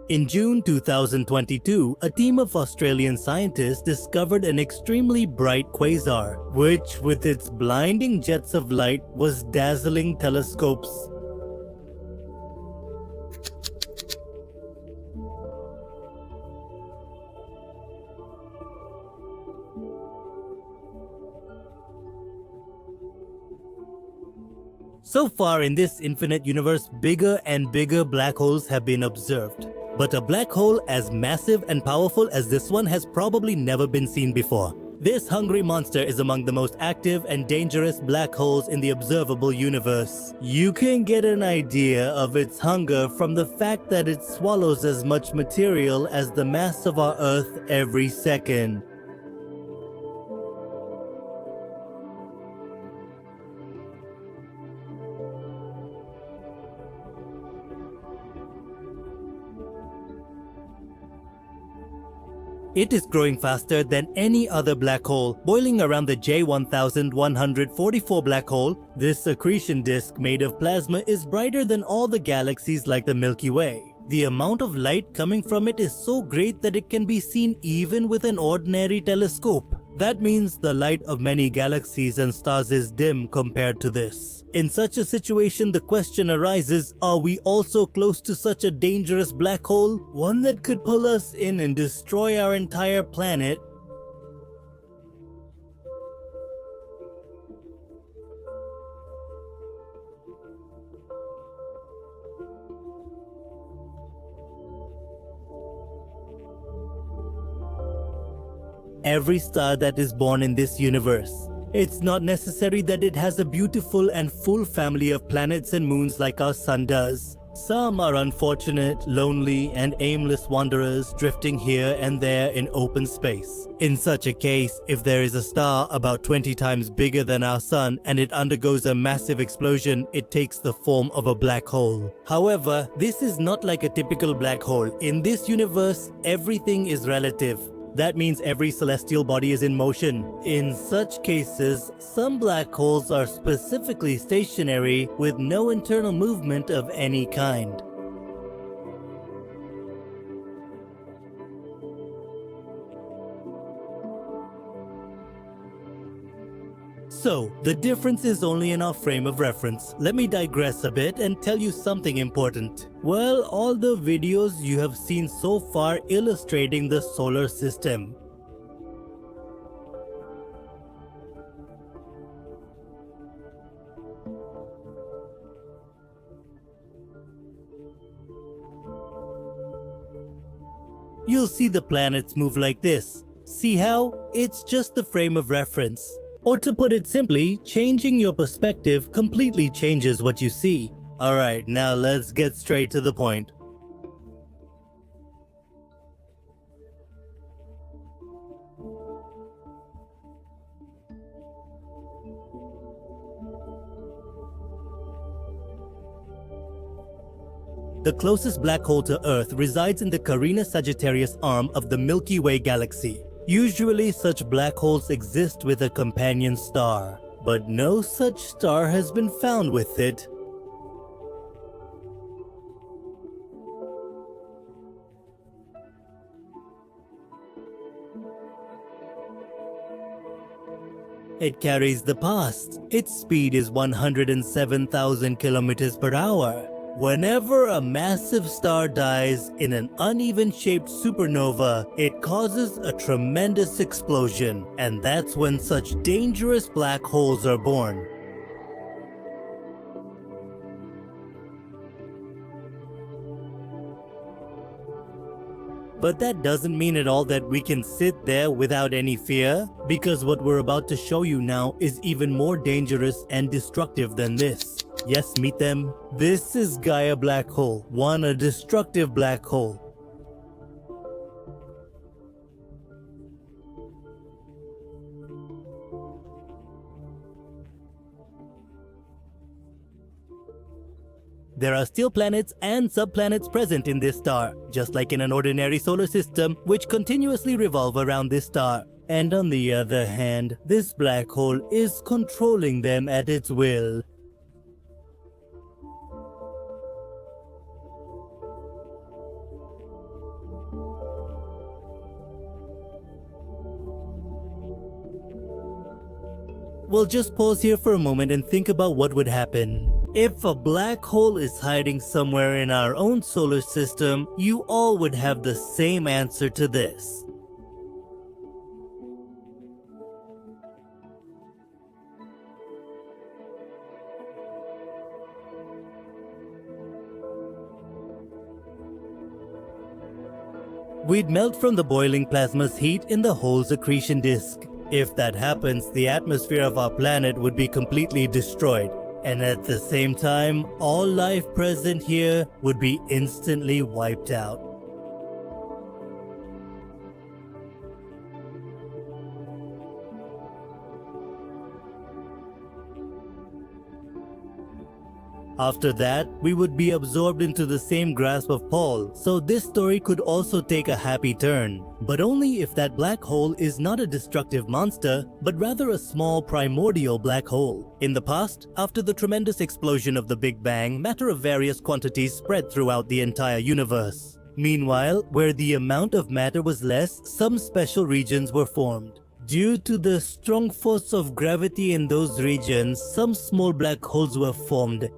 In June 2022, a team of Australian scientists discovered an extremely bright quasar, which, with its blinding jets of light, was dazzling telescopes. So far in this infinite universe, bigger and bigger black holes have been observed. But a black hole as massive and powerful as this one has probably never been seen before. This hungry monster is among the most active and dangerous black holes in the observable universe. You can get an idea of its hunger from the fact that it swallows as much material as the mass of our Earth every second. It is growing faster than any other black hole, boiling around the J1144 black hole. This accretion disk made of plasma is brighter than all the galaxies like the Milky Way. The amount of light coming from it is so great that it can be seen even with an ordinary telescope. That means the light of many galaxies and stars is dim compared to this. In such a situation, the question arises, are we also close to such a dangerous black hole? One that could pull us in and destroy our entire planet? Every star that is born in this universe. It's not necessary that it has a beautiful and full family of planets and moons like our sun does. Some are unfortunate, lonely, and aimless wanderers drifting here and there in open space. In such a case, if there is a star about 20 times bigger than our sun and it undergoes a massive explosion, it takes the form of a black hole. However, this is not like a typical black hole. In this universe, everything is relative. That means every celestial body is in motion. In such cases, some black holes are specifically stationary with no internal movement of any kind. So, the difference is only in our frame of reference. Let me digress a bit and tell you something important. Well, all the videos you have seen so far illustrating the solar system. You'll see the planets move like this. See how? It's just the frame of reference. Or to put it simply, changing your perspective completely changes what you see. Alright, now let's get straight to the point. The closest black hole to Earth resides in the Carina-Sagittarius arm of the Milky Way galaxy. Usually such black holes exist with a companion star, but no such star has been found with it. It carries the past. Its speed is 107,000 kilometers per hour. Whenever a massive star dies in an uneven-shaped supernova, it causes a tremendous explosion, and that's when such dangerous black holes are born. But that doesn't mean at all that we can sit there without any fear, because what we're about to show you now is even more dangerous and destructive than this. Yes, meet them. This is Gaia Black Hole, a destructive black hole. There are still planets and subplanets present in this star, just like in an ordinary solar system, which continuously revolve around this star. And on the other hand, this black hole is controlling them at its will. We'll just pause here for a moment and think about what would happen. If a black hole is hiding somewhere in our own solar system, you all would have the same answer to this. We'd melt from the boiling plasma's heat in the hole's accretion disk. If that happens, the atmosphere of our planet would be completely destroyed. And at the same time, all life present here would be instantly wiped out. After that, we would be absorbed into the same grasp of Paul, so this story could also take a happy turn. But only if that black hole is not a destructive monster, but rather a small primordial black hole. In the past, after the tremendous explosion of the Big Bang, matter of various quantities spread throughout the entire universe. Meanwhile, where the amount of matter was less, some special regions were formed. Due to the strong force of gravity in those regions, some small black holes were formed.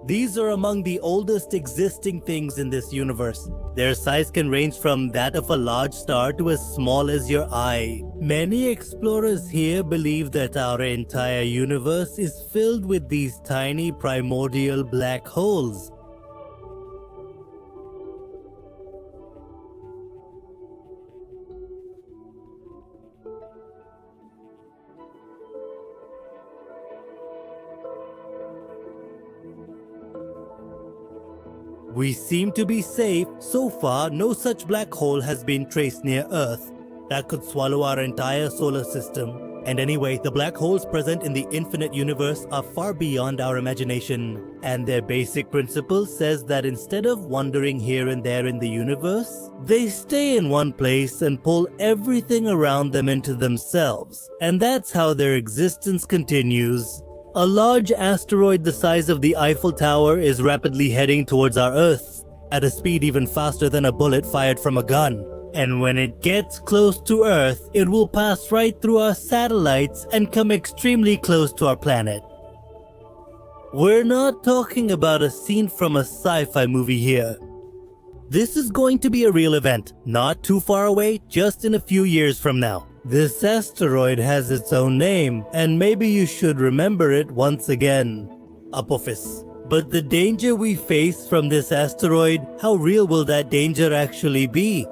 These are among the oldest existing things in this universe. Their size can range from that of a large star to as small as your eye. Many explorers here believe that our entire universe is filled with these tiny primordial black holes. We seem to be safe. So far, no such black hole has been traced near Earth that could swallow our entire solar system. And anyway, the black holes present in the infinite universe are far beyond our imagination. And their basic principle says that instead of wandering here and there in the universe, they stay in one place and pull everything around them into themselves. And that's how their existence continues. A large asteroid the size of the Eiffel Tower is rapidly heading towards our Earth, at a speed even faster than a bullet fired from a gun. And when it gets close to Earth, it will pass right through our satellites and come extremely close to our planet. We're not talking about a scene from a sci-fi movie here. This is going to be a real event, not too far away, just in a few years from now. This asteroid has its own name, and maybe you should remember it once again. Apophis. But the danger we face from this asteroid, how real will that danger actually be?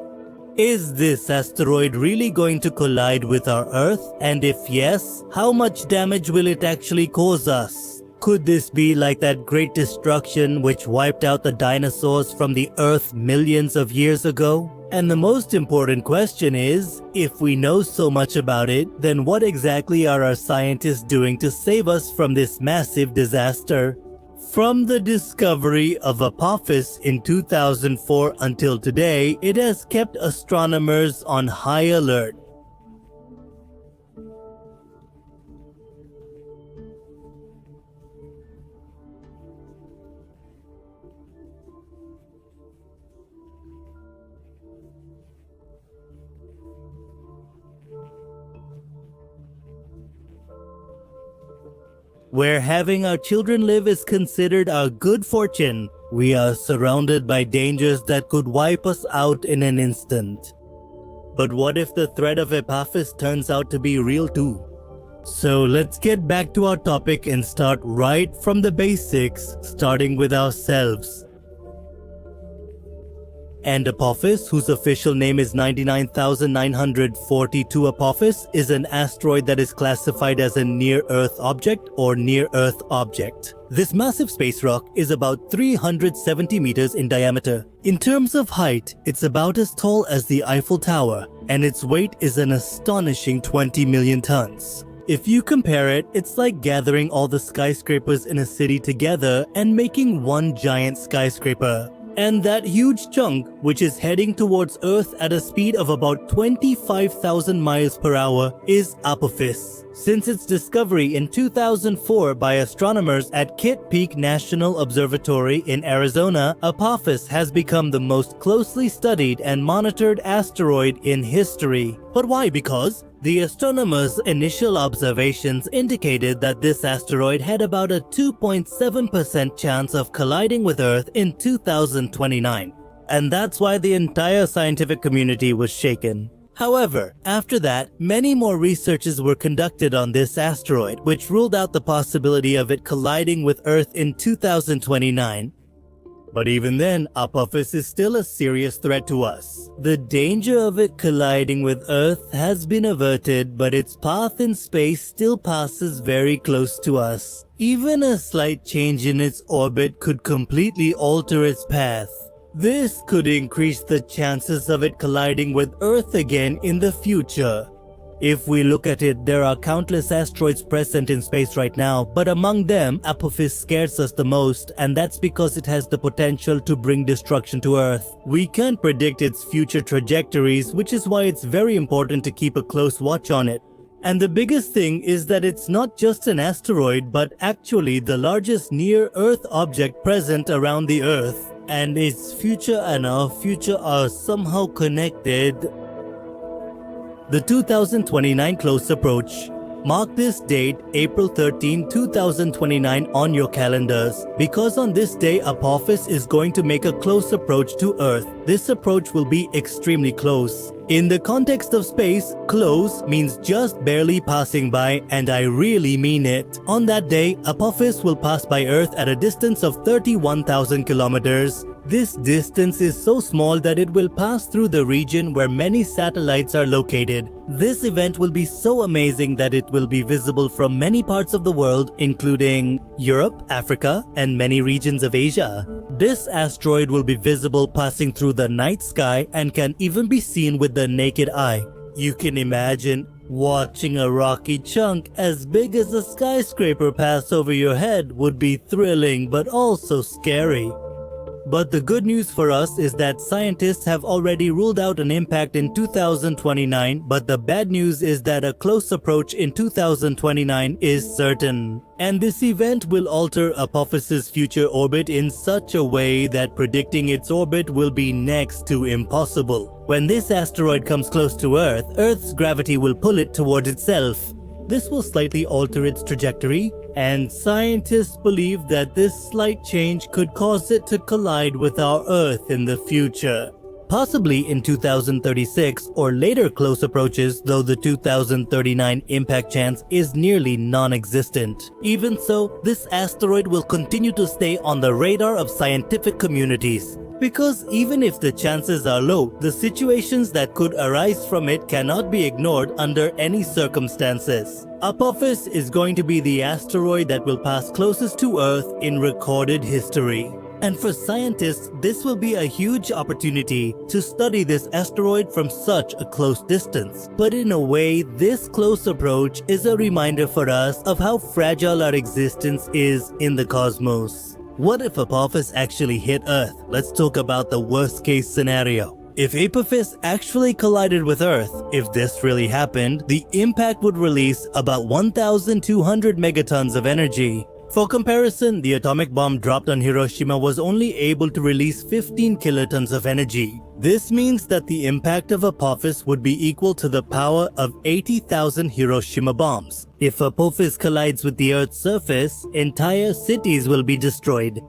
Is this asteroid really going to collide with our Earth? And if yes, how much damage will it actually cause us? Could this be like that great destruction which wiped out the dinosaurs from the Earth millions of years ago? And the most important question is, if we know so much about it, then what exactly are our scientists doing to save us from this massive disaster? From the discovery of Apophis in 2004 until today, it has kept astronomers on high alert. Where having our children live is considered our good fortune, we are surrounded by dangers that could wipe us out in an instant. But what if the threat of Apophis turns out to be real too? So let's get back to our topic and start right from the basics, starting with ourselves. And Apophis, whose official name is 99,942 Apophis, is an asteroid that is classified as a near-Earth object or near-Earth object. This massive space rock is about 370 meters in diameter. In terms of height, it's about as tall as the Eiffel Tower, and its weight is an astonishing 20 million tons. If you compare it, it's like gathering all the skyscrapers in a city together and making one giant skyscraper. And that huge chunk, which is heading towards Earth at a speed of about 25,000 miles per hour, is Apophis. Since its discovery in 2004 by astronomers at Kitt Peak National Observatory in Arizona, Apophis has become the most closely studied and monitored asteroid in history. But why? Because the astronomers' initial observations indicated that this asteroid had about a 2.7% chance of colliding with Earth in 2029. And that's why the entire scientific community was shaken. However, after that, many more researches were conducted on this asteroid, which ruled out the possibility of it colliding with Earth in 2029. But even then, Apophis is still a serious threat to us. The danger of it colliding with Earth has been averted, but its path in space still passes very close to us. Even a slight change in its orbit could completely alter its path. This could increase the chances of it colliding with Earth again in the future. If we look at it, there are countless asteroids present in space right now, but among them, Apophis scares us the most, and that's because it has the potential to bring destruction to Earth. We can't predict its future trajectories, which is why it's very important to keep a close watch on it. And the biggest thing is that it's not just an asteroid, but actually the largest near-Earth object present around the Earth. And its future and our future are somehow connected. The 2029 close approach. Mark this date, April 13, 2029 on your calendars, because on this day Apophis is going to make a close approach to Earth. This approach will be extremely close. In the context of space, close means just barely passing by, and I really mean it. On that day, Apophis will pass by Earth at a distance of 31,000 kilometers. This distance is so small that it will pass through the region where many satellites are located. This event will be so amazing that it will be visible from many parts of the world, including Europe, Africa, and many regions of Asia. This asteroid will be visible passing through the night sky and can even be seen with the naked eye. You can imagine watching a rocky chunk as big as a skyscraper pass over your head would be thrilling but also scary. But the good news for us is that scientists have already ruled out an impact in 2029, but the bad news is that a close approach in 2029 is certain. And this event will alter Apophis's future orbit in such a way that predicting its orbit will be next to impossible. When this asteroid comes close to Earth, Earth's gravity will pull it towards itself. This will slightly alter its trajectory, and scientists believe that this slight change could cause it to collide with our Earth in the future. Possibly in 2036 or later close approaches, though the 2039 impact chance is nearly non-existent. Even so, this asteroid will continue to stay on the radar of scientific communities. Because even if the chances are low, the situations that could arise from it cannot be ignored under any circumstances. Apophis is going to be the asteroid that will pass closest to Earth in recorded history. And for scientists, this will be a huge opportunity to study this asteroid from such a close distance. But in a way, this close approach is a reminder for us of how fragile our existence is in the cosmos. What if Apophis actually hit Earth? Let's talk about the worst case scenario. If Apophis actually collided with Earth, if this really happened, the impact would release about 1,200 megatons of energy. For comparison, the atomic bomb dropped on Hiroshima was only able to release 15 kilotons of energy. This means that the impact of Apophis would be equal to the power of 80,000 Hiroshima bombs. If Apophis collides with the Earth's surface, entire cities will be destroyed.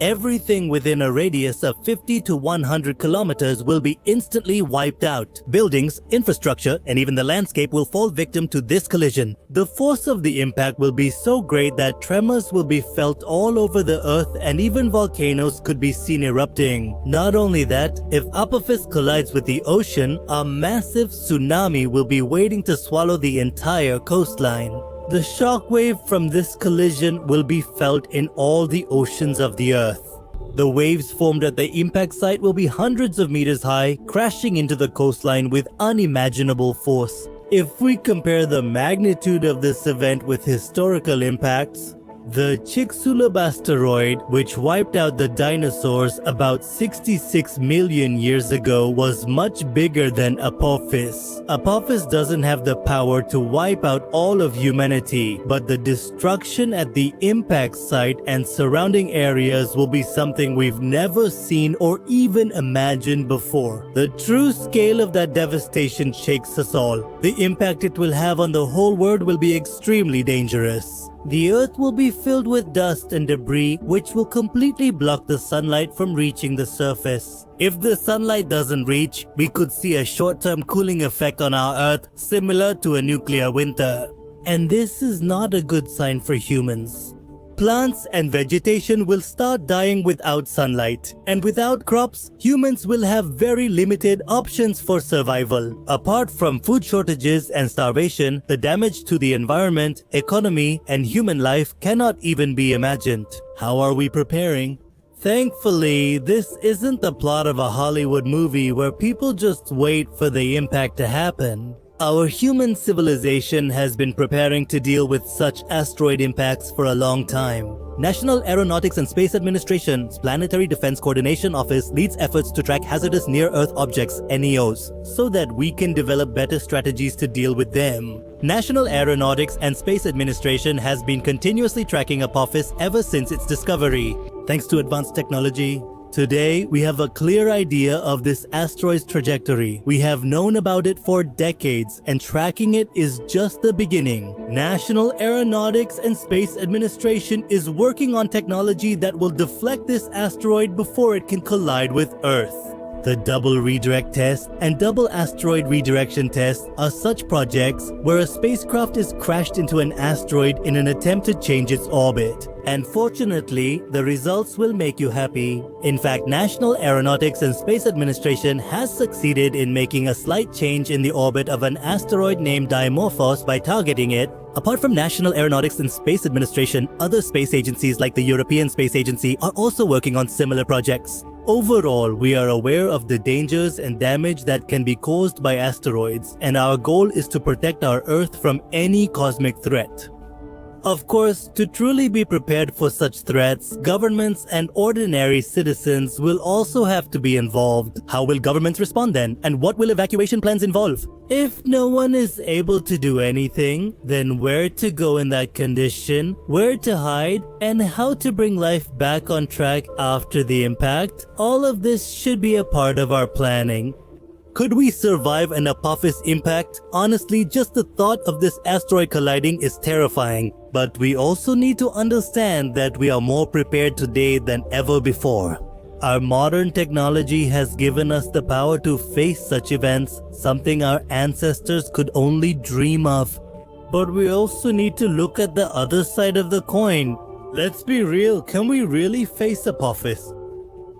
Everything within a radius of 50 to 100 kilometers will be instantly wiped out. Buildings, infrastructure, and even the landscape will fall victim to this collision. The force of the impact will be so great that tremors will be felt all over the Earth, and even volcanoes could be seen erupting. Not only that, if Apophis collides with the ocean, a massive tsunami will be waiting to swallow the entire coastline. The shockwave from this collision will be felt in all the oceans of the Earth. The waves formed at the impact site will be hundreds of meters high, crashing into the coastline with unimaginable force. If we compare the magnitude of this event with historical impacts, The Chicxulub asteroid, which wiped out the dinosaurs about 66 million years ago, was much bigger than Apophis. Apophis doesn't have the power to wipe out all of humanity, but the destruction at the impact site and surrounding areas will be something we've never seen or even imagined before. The true scale of that devastation shakes us all. The impact it will have on the whole world will be extremely dangerous. The Earth will be filled with dust and debris, which will completely block the sunlight from reaching the surface. If the sunlight doesn't reach, we could see a short-term cooling effect on our Earth, similar to a nuclear winter. And this is not a good sign for humans. Plants and vegetation will start dying without sunlight, and without crops, humans will have very limited options for survival. Apart from food shortages and starvation, the damage to the environment, economy, and human life cannot even be imagined. How are we preparing? Thankfully, this isn't the plot of a Hollywood movie where people just wait for the impact to happen. Our human civilization has been preparing to deal with such asteroid impacts for a long time. National Aeronautics and Space Administration's Planetary Defense Coordination Office leads efforts to track hazardous near-Earth objects, NEOs, so that we can develop better strategies to deal with them. National Aeronautics and Space Administration has been continuously tracking Apophis ever since its discovery. Thanks to advanced technology, today, we have a clear idea of this asteroid's trajectory. We have known about it for decades, and tracking it is just the beginning. National Aeronautics and Space Administration is working on technology that will deflect this asteroid before it can collide with Earth. The double redirect test and double asteroid redirection test are such projects where a spacecraft is crashed into an asteroid in an attempt to change its orbit. And fortunately, the results will make you happy. In fact, National Aeronautics and Space Administration has succeeded in making a slight change in the orbit of an asteroid named Dimorphos by targeting it. Apart from National Aeronautics and Space Administration, other space agencies like the European Space Agency are also working on similar projects. Overall, we are aware of the dangers and damage that can be caused by asteroids, and our goal is to protect our Earth from any cosmic threat. Of course, to truly be prepared for such threats, governments and ordinary citizens will also have to be involved. How will governments respond then? And what will evacuation plans involve? If no one is able to do anything, then where to go in that condition, where to hide, and how to bring life back on track after the impact? All of this should be a part of our planning. Could we survive an Apophis impact? Honestly, just the thought of this asteroid colliding is terrifying. But we also need to understand that we are more prepared today than ever before. Our modern technology has given us the power to face such events, something our ancestors could only dream of. But we also need to look at the other side of the coin. Let's be real, can we really face Apophis?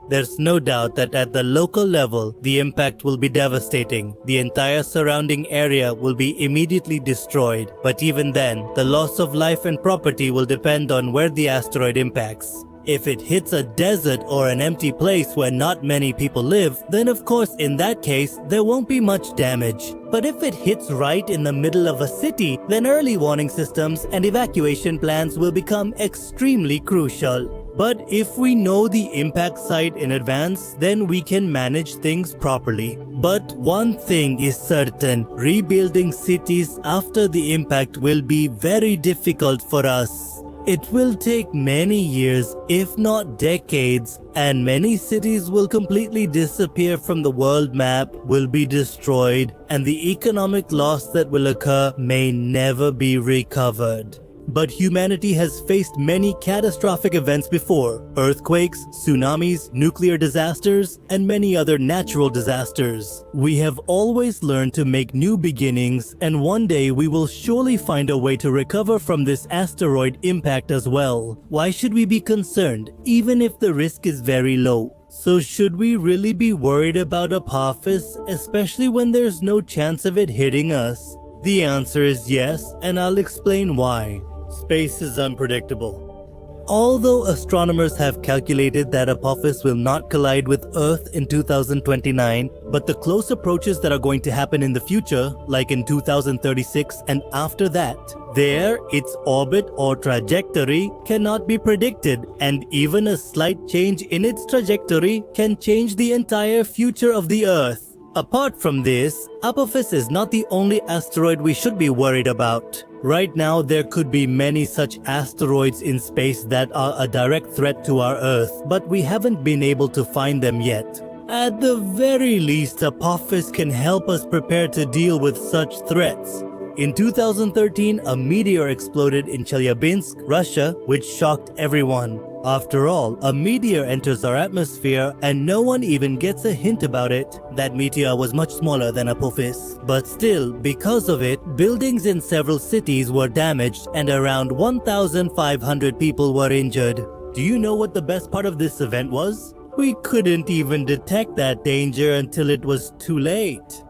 There's no doubt that at the local level, the impact will be devastating. The entire surrounding area will be immediately destroyed. But even then, the loss of life and property will depend on where the asteroid impacts. If it hits a desert or an empty place where not many people live, then of course in that case, there won't be much damage. But if it hits right in the middle of a city, then early warning systems and evacuation plans will become extremely crucial. But if we know the impact site in advance, then we can manage things properly. But one thing is certain, rebuilding cities after the impact will be very difficult for us. It will take many years, if not decades, and many cities will completely disappear from the world map, will be destroyed, and the economic loss that will occur may never be recovered. But humanity has faced many catastrophic events before: earthquakes, tsunamis, nuclear disasters, and many other natural disasters. We have always learned to make new beginnings, and one day we will surely find a way to recover from this asteroid impact as well. Why should we be concerned, even if the risk is very low? So should we really be worried about Apophis, especially when there's no chance of it hitting us? The answer is yes, and I'll explain why. Space is unpredictable. Although astronomers have calculated that Apophis will not collide with Earth in 2029, but the close approaches that are going to happen in the future, like in 2036 and after that, there, its orbit or trajectory cannot be predicted, and even a slight change in its trajectory can change the entire future of the Earth. Apart from this, Apophis is not the only asteroid we should be worried about. Right now, there could be many such asteroids in space that are a direct threat to our Earth, but we haven't been able to find them yet. At the very least, Apophis can help us prepare to deal with such threats. In 2013, a meteor exploded in Chelyabinsk, Russia, which shocked everyone. After all, a meteor enters our atmosphere and no one even gets a hint about it. That meteor was much smaller than Apophis. But still, because of it, buildings in several cities were damaged and around 1,500 people were injured. Do you know what the best part of this event was? We couldn't even detect that danger until it was too late.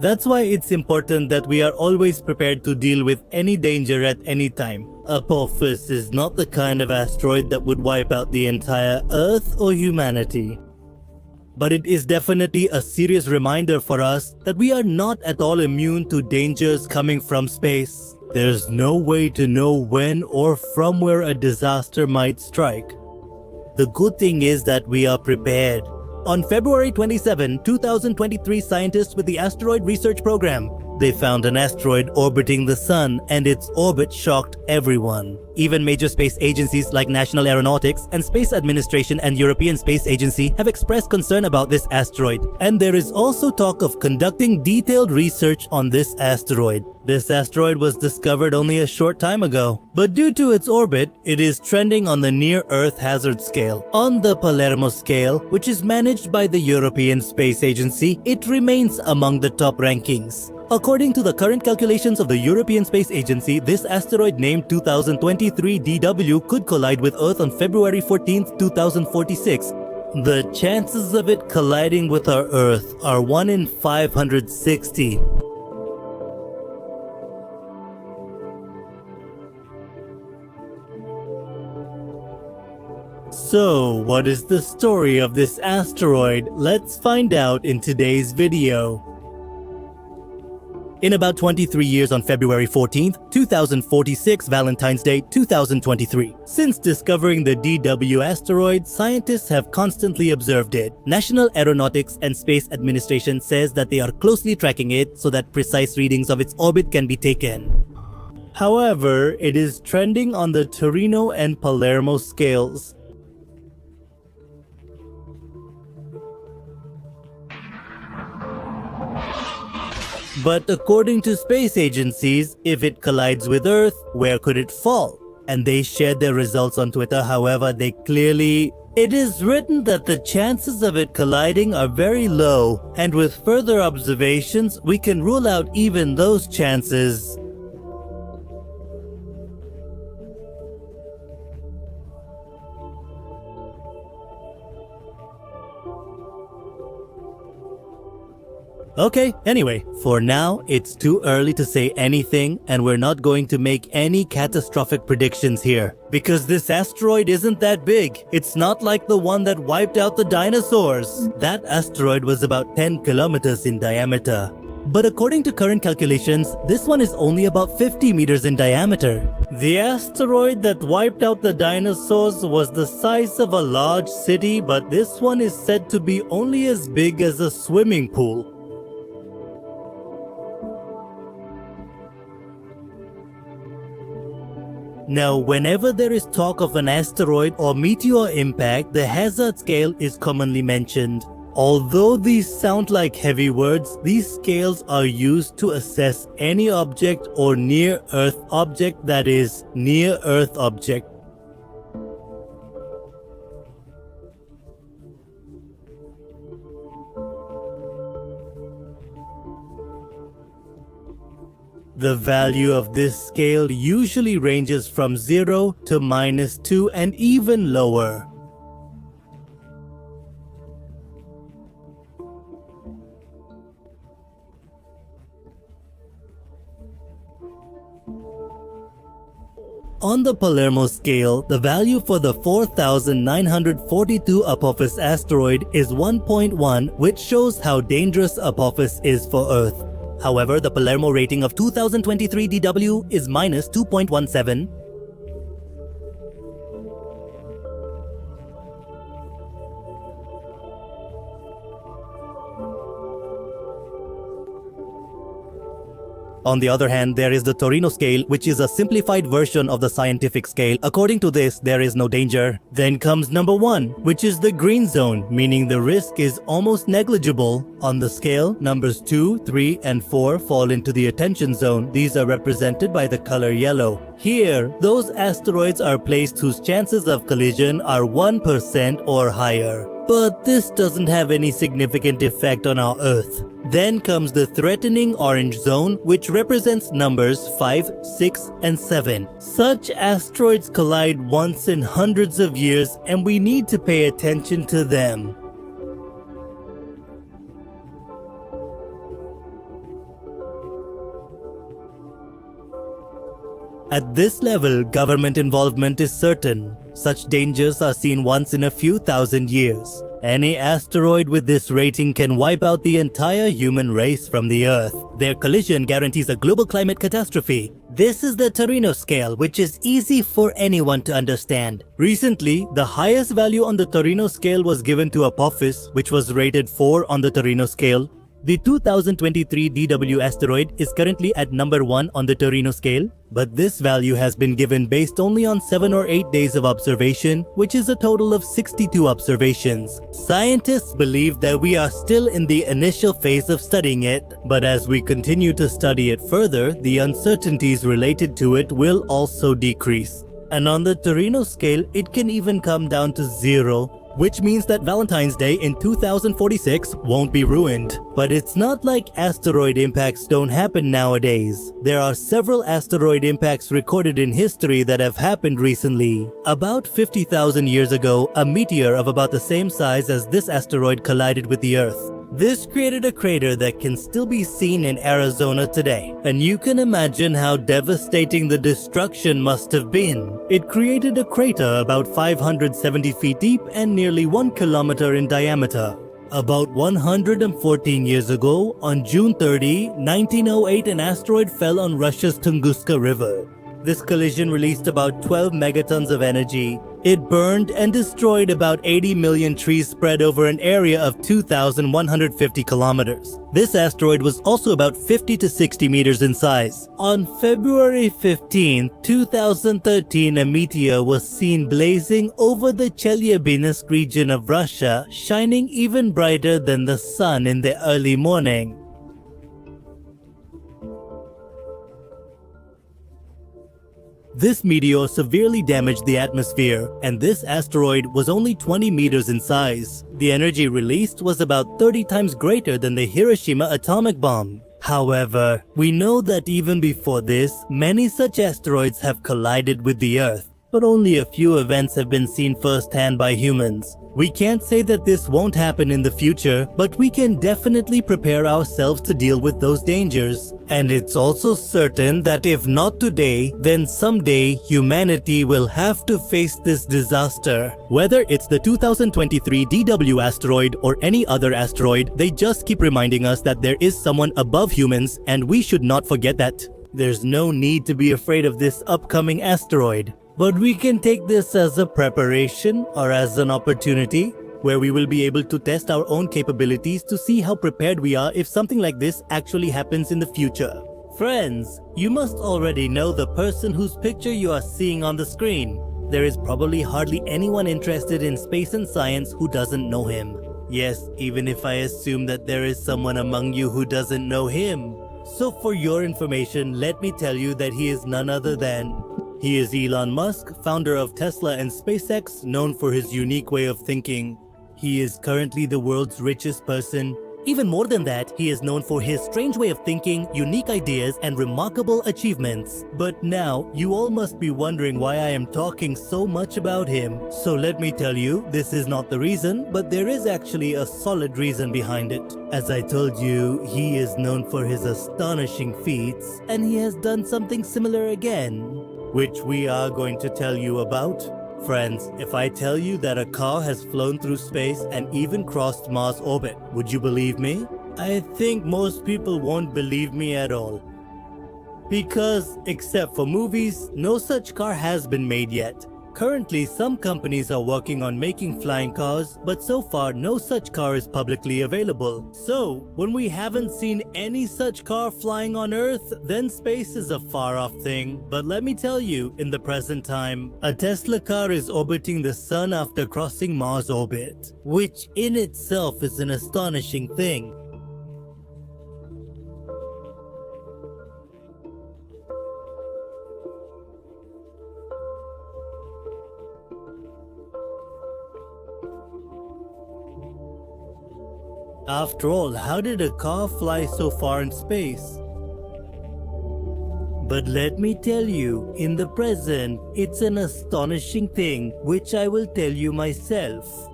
That's why it's important that we are always prepared to deal with any danger at any time. Apophis is not the kind of asteroid that would wipe out the entire Earth or humanity. But it is definitely a serious reminder for us that we are not at all immune to dangers coming from space. There's no way to know when or from where a disaster might strike. The good thing is that we are prepared. On February 27, 2023, scientists with the Asteroid Research Program, they found an asteroid orbiting the Sun, and its orbit shocked everyone. Even major space agencies like National Aeronautics and Space Administration and European Space Agency have expressed concern about this asteroid. And there is also talk of conducting detailed research on this asteroid. This asteroid was discovered only a short time ago, but due to its orbit, it is trending on the near-Earth hazard scale. On the Palermo scale, which is managed by the European Space Agency, it remains among the top rankings. According to the current calculations of the European Space Agency, this asteroid named 2023 DW could collide with Earth on February 14, 2046. The chances of it colliding with our Earth are 1 in 560. So, what is the story of this asteroid? Let's find out in today's video. In about 23 years on February 14th, 2046, Valentine's Day 2023. Since discovering the DW asteroid, scientists have constantly observed it. National Aeronautics and Space Administration says that they are closely tracking it so that precise readings of its orbit can be taken. However, it is trending on the Torino and Palermo scales. But according to space agencies, if it collides with Earth, where could it fall? And they shared their results on Twitter, however, it is written that the chances of it colliding are very low, and with further observations, we can rule out even those chances. Okay, anyway, for now, it's too early to say anything, and we're not going to make any catastrophic predictions here. Because this asteroid isn't that big. It's not like the one that wiped out the dinosaurs. That asteroid was about 10 kilometers in diameter. But according to current calculations, this one is only about 50 meters in diameter. The asteroid that wiped out the dinosaurs was the size of a large city, but this one is said to be only as big as a swimming pool. Now, whenever there is talk of an asteroid or meteor impact, the hazard scale is commonly mentioned. Although these sound like heavy words, these scales are used to assess any object or near-Earth object that is near-Earth object. The value of this scale usually ranges from 0 to -2 and even lower. On the Palermo scale, the value for the 4942 Apophis asteroid is 1.1, which shows how dangerous Apophis is for Earth. However, the Palermo rating of 2023 DW is minus 2.17. On the other hand, there is the Torino scale, which is a simplified version of the scientific scale. According to this, there is no danger. Then comes number 1, which is the green zone, meaning the risk is almost negligible. On the scale, numbers 2, 3, and 4 fall into the attention zone. These are represented by the color yellow. Here, those asteroids are placed whose chances of collision are 1% or higher. But this doesn't have any significant effect on our Earth. Then comes the threatening orange zone, which represents numbers 5, 6, and 7. Such asteroids collide once in hundreds of years, and we need to pay attention to them. At this level, government involvement is certain. Such dangers are seen once in a few thousand years. Any asteroid with this rating can wipe out the entire human race from the Earth. Their collision guarantees a global climate catastrophe. This is the Torino scale, which is easy for anyone to understand. Recently, the highest value on the Torino scale was given to Apophis, which was rated 4 on the Torino scale. The 2023 DW asteroid is currently at number 1 on the Torino scale, but this value has been given based only on 7 or 8 days of observation, which is a total of 62 observations. Scientists believe that we are still in the initial phase of studying it, but as we continue to study it further, the uncertainties related to it will also decrease. And on the Torino scale, it can even come down to 0. Which means that Valentine's Day in 2046 won't be ruined. But it's not like asteroid impacts don't happen nowadays. There are several asteroid impacts recorded in history that have happened recently. About 50,000 years ago, a meteor of about the same size as this asteroid collided with the Earth. This created a crater that can still be seen in Arizona today, and you can imagine how devastating the destruction must have been. It created a crater about 570 feet deep and nearly 1 kilometer in diameter. About 114 years ago, on June 30, 1908, an asteroid fell on Russia's Tunguska River. This collision released about 12 megatons of energy. It burned and destroyed about 80 million trees spread over an area of 2,150 kilometers. This asteroid was also about 50 to 60 meters in size. On February 15, 2013, a meteor was seen blazing over the Chelyabinsk region of Russia, shining even brighter than the sun in the early morning. This meteor severely damaged the atmosphere, and this asteroid was only 20 meters in size. The energy released was about 30 times greater than the Hiroshima atomic bomb. However, we know that even before this, many such asteroids have collided with the Earth, but only a few events have been seen firsthand by humans. We can't say that this won't happen in the future, but we can definitely prepare ourselves to deal with those dangers. And it's also certain that if not today, then someday humanity will have to face this disaster. Whether it's the 2023 DW asteroid or any other asteroid, they just keep reminding us that there is someone above humans, and we should not forget that. There's no need to be afraid of this upcoming asteroid. But we can take this as a preparation or as an opportunity where we will be able to test our own capabilities to see how prepared we are if something like this actually happens in the future. Friends, you must already know the person whose picture you are seeing on the screen. There is probably hardly anyone interested in space and science who doesn't know him. Yes, even if I assume that there is someone among you who doesn't know him. So for your information, let me tell you that he is none other than... He is Elon Musk, founder of Tesla and SpaceX, known for his unique way of thinking. He is currently the world's richest person. Even more than that, he is known for his strange way of thinking, unique ideas, and remarkable achievements. But now, you all must be wondering why I am talking so much about him. So let me tell you, this is not the reason, but there is actually a solid reason behind it. As I told you, he is known for his astonishing feats, and he has done something similar again. which we are going to tell you about. Friends, if I tell you that a car has flown through space and even crossed Mars orbit, would you believe me? I think most people won't believe me at all. Because, except for movies, no such car has been made yet. Currently, some companies are working on making flying cars, but so far no such car is publicly available. So, when we haven't seen any such car flying on Earth, then space is a far-off thing. But let me tell you, in the present time, a Tesla car is orbiting the Sun after crossing Mars orbit, which in itself is an astonishing thing. After all, how did a car fly so far in space? But let me tell you, in the present, it's an astonishing thing which I will tell you myself.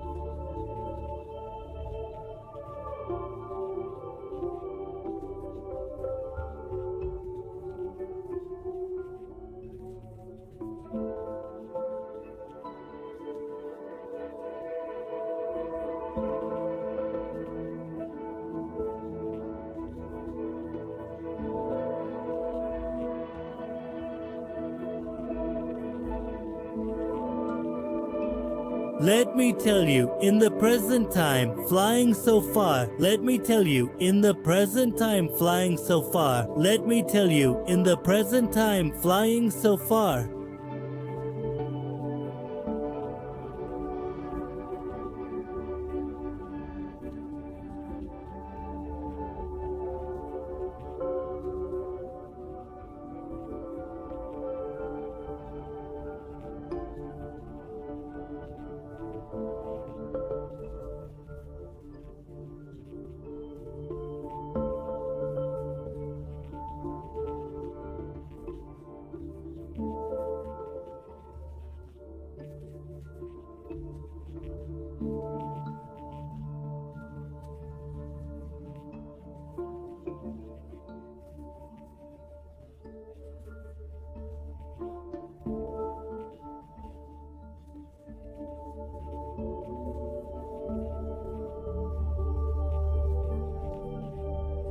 Let me tell you, in the present time, flying so far. Let me tell you, in the present time, flying so far. Let me tell you, in the present time, flying so far.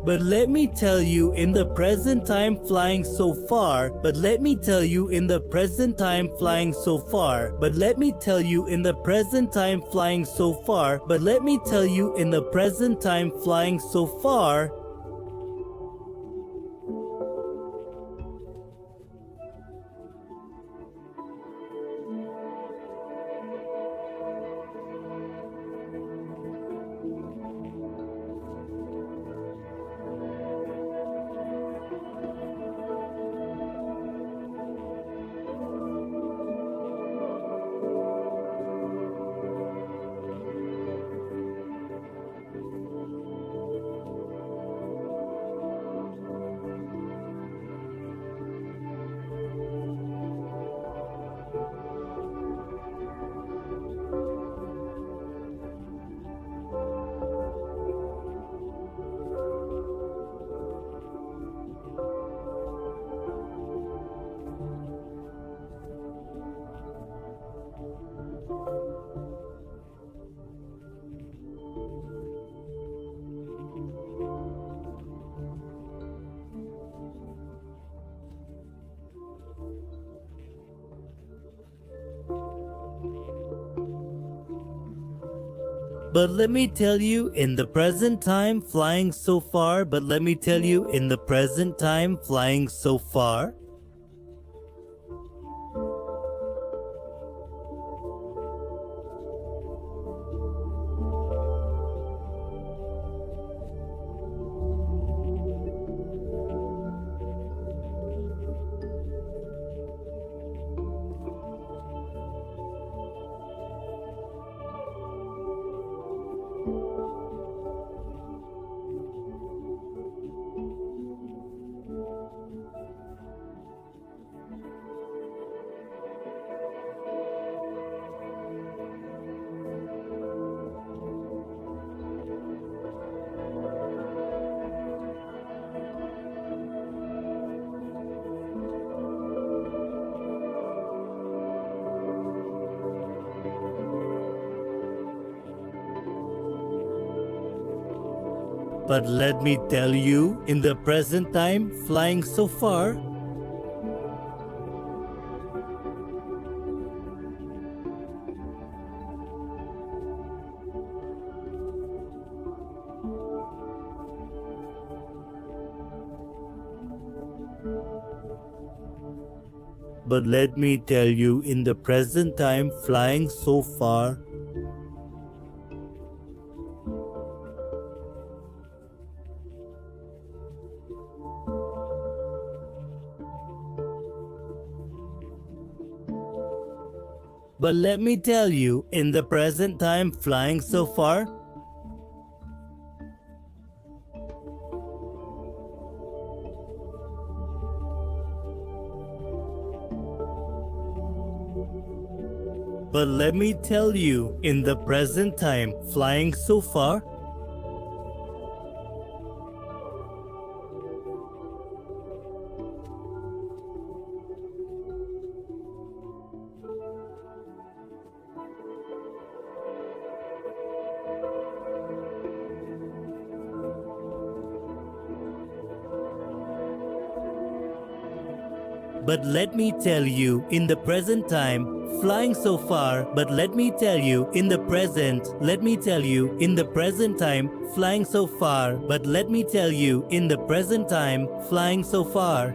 But let me tell you, in the present time flying so far. But let me tell you, in the present time flying so far. But let me tell you, in the present time flying so far. But let me tell you, in the present time flying so far. But let me tell you, in the present time flying so far. But let me tell you, in the present time flying so far. But let me tell you, in the present time, flying so far, but let me tell you, in the present time, flying so far, but let me tell you, in the present time, flying so far, but let me tell you, in the present time, flying so far, but let me tell you, in the present time, flying so far, but let me tell you, in the present, let me tell you, in the present time, flying so far, but let me tell you, in the present time, flying so far.